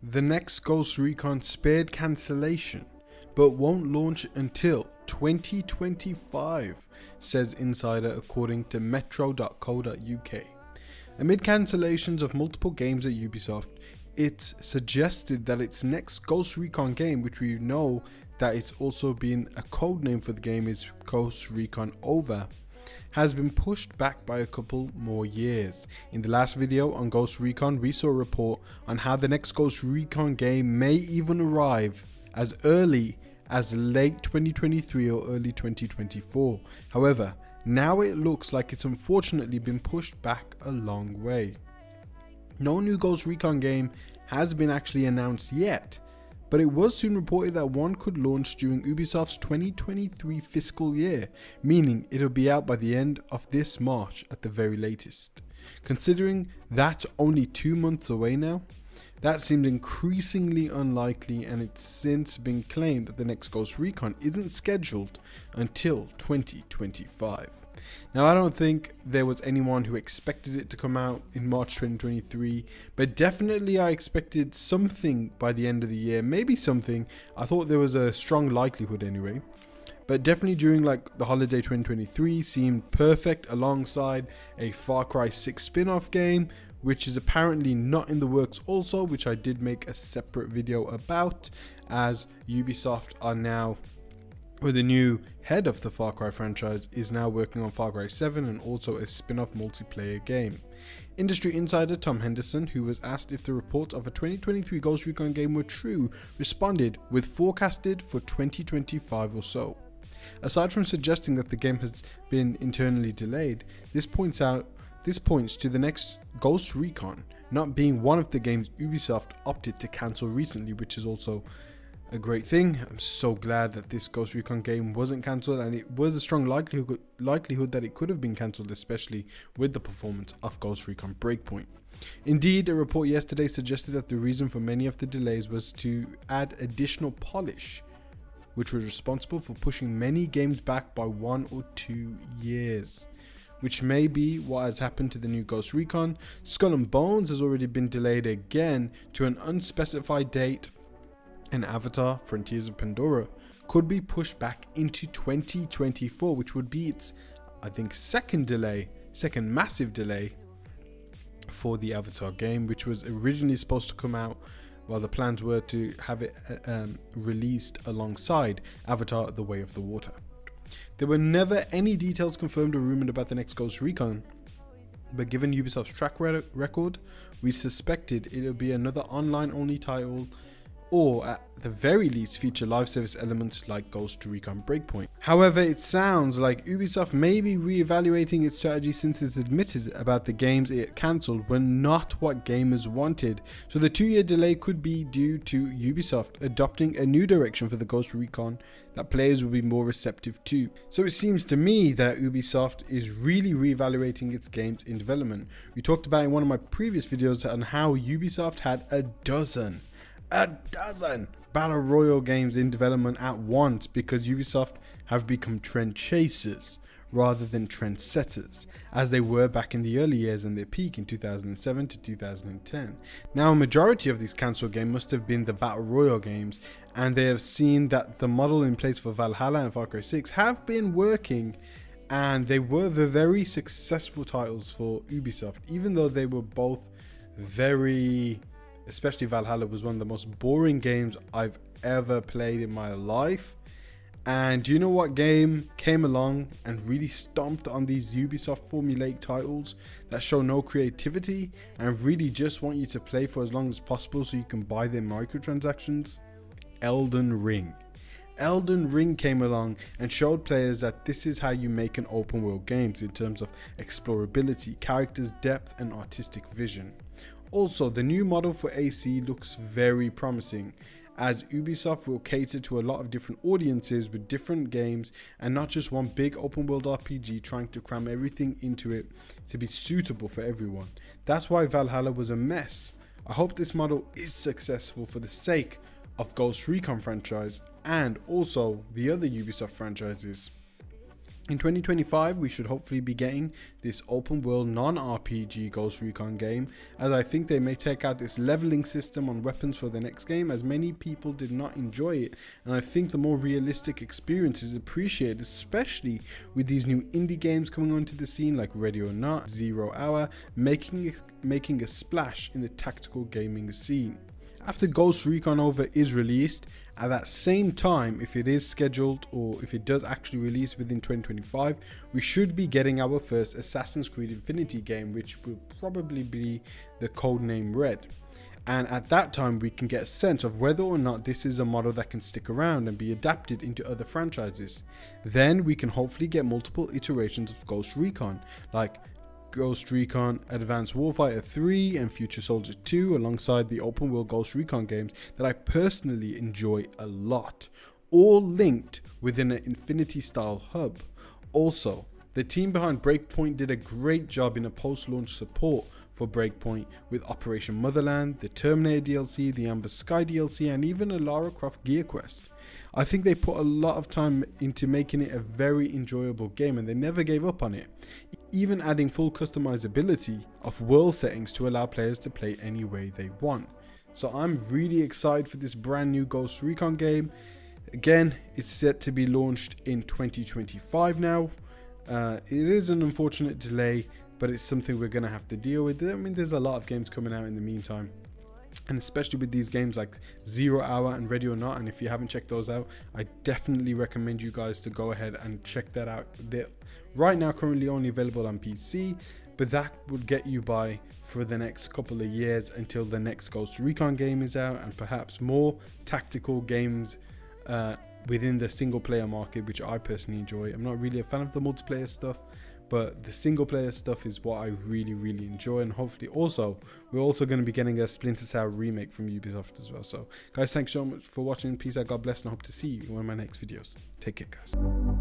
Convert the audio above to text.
The next Ghost Recon spared cancellation, but won't launch until 2025, says Insider according to metro.co.uk. Amid cancellations of multiple games at Ubisoft, it's suggested that its next Ghost Recon game, which we know that it's also been a code name for the game, is Ghost Recon Over, has been pushed back by a couple more years. In the last video on Ghost Recon, we saw a report on how the next Ghost Recon game may even arrive as early as late 2023 or early 2024. However, now it looks like it's unfortunately been pushed back a long way. No new Ghost Recon game has been actually announced yet, but it was soon reported that one could launch during Ubisoft's 2023 fiscal year, meaning it'll be out by the end of this March at the very latest. Considering that's only 2 months away now, that seems increasingly unlikely, and it's since been claimed that the next Ghost Recon isn't scheduled until 2025. Now, I don't think there was anyone who expected it to come out in March 2023, but definitely I expected something by the end of the year, maybe something. I thought there was a strong likelihood anyway, but definitely during like the holiday 2023 seemed perfect alongside a Far Cry 6 spin-off game, which is apparently not in the works also, which I did make a separate video about, as Ubisoft are now, with the new head of the Far Cry franchise, is now working on Far Cry 7 and also a spin-off multiplayer game. Industry insider Tom Henderson, who was asked if the reports of a 2023 Ghost Recon game were true, responded with forecasted for 2025 or so. Aside from suggesting that the game has been internally delayed, this points to the next Ghost Recon not being one of the games Ubisoft opted to cancel recently, which is also a great thing. I'm so glad that this Ghost Recon game wasn't cancelled, and it was a strong likelihood that it could have been cancelled, especially with the performance of Ghost Recon Breakpoint. Indeed, a report yesterday suggested that the reason for many of the delays was to add additional polish, which was responsible for pushing many games back by 1 or 2 years, which may be what has happened to the new Ghost Recon. Skull and Bones has already been delayed again to an unspecified date, and Avatar: Frontiers of Pandora could be pushed back into 2024, which would be its, I think, second massive delay for the Avatar game, which was originally supposed to come out. Well, the plans were to have it released alongside Avatar: The Way of the Water. There were never any details confirmed or rumored about the next Ghost Recon, but given Ubisoft's track record, we suspected it would be another online-only title, or at the very least feature live service elements like Ghost Recon Breakpoint. However, it sounds like Ubisoft may be re-evaluating its strategy, since it's admitted about the games it cancelled were not what gamers wanted. So the 2-year delay could be due to Ubisoft adopting a new direction for the Ghost Recon that players will be more receptive to. So it seems to me that Ubisoft is really re-evaluating its games in development. We talked about in one of my previous videos on how Ubisoft had a dozen battle royale games in development at once, because Ubisoft have become trend chasers rather than trend setters, as they were back in the early years and their peak in 2007 to 2010. Now, a majority of these cancelled games must have been the battle royale games, and they have seen that the model in place for Valhalla and Far Cry 6 have been working, and they were the very successful titles for Ubisoft, even though they were both very, especially Valhalla was one of the most boring games I've ever played in my life. And do you know what game came along and really stomped on these Ubisoft formulaic titles that show no creativity and really just want you to play for as long as possible so you can buy their microtransactions? Elden Ring. Elden Ring came along and showed players that this is how you make an open world game in terms of explorability, characters, depth, and artistic vision. Also, the new model for AC looks very promising, as Ubisoft will cater to a lot of different audiences with different games, and not just one big open world RPG trying to cram everything into it to be suitable for everyone. That's why Valhalla was a mess. I hope this model is successful for the sake of Ghost Recon franchise and also the other Ubisoft franchises. In 2025, we should hopefully be getting this open world non-RPG Ghost Recon game, as I think they may take out this leveling system on weapons for the next game, as many people did not enjoy it, and I think the more realistic experience is appreciated, especially with these new indie games coming onto the scene like Ready or Not, 0 Hour, making a splash in the tactical gaming scene. After Ghost Recon OVER is released, at that same time, if it is scheduled or if it does actually release within 2025, we should be getting our first Assassin's Creed Infinity game, which will probably be the codename Red. And at that time, we can get a sense of whether or not this is a model that can stick around and be adapted into other franchises. Then we can hopefully get multiple iterations of Ghost Recon, like Ghost Recon Advanced Warfighter 3 and Future Soldier 2, alongside the open world Ghost Recon games that I personally enjoy a lot, all linked within an Infinity style hub. Also, the team behind Breakpoint did a great job in a post-launch support for Breakpoint with Operation Motherland, the Terminator DLC, the Amber Sky DLC, and even a Lara Croft Gear Quest. I think they put a lot of time into making it a very enjoyable game, and they never gave up on it, even adding full customizability of world settings to allow players to play any way they want. So I'm really excited for this brand new Ghost Recon game. Again, it's set to be launched in 2025 now. It is an unfortunate delay, but it's something we're going to have to deal with. I mean, there's a lot of games coming out in the meantime, and especially with these games like 0 Hour and Ready or Not, and if you haven't checked those out, I definitely recommend you guys to go ahead and check that out. They're right now currently only available on PC, but that would get you by for the next couple of years until the next Ghost Recon game is out, and perhaps more tactical games within the single player market, which I personally enjoy. I'm not really a fan of the multiplayer stuff, but the single player stuff is what I really enjoy. And hopefully also we're also going to be getting a Splinter Cell remake from Ubisoft as well. So guys, thanks so much for watching. Peace out, God bless, and I hope to see you in one of my next videos. Take care, guys.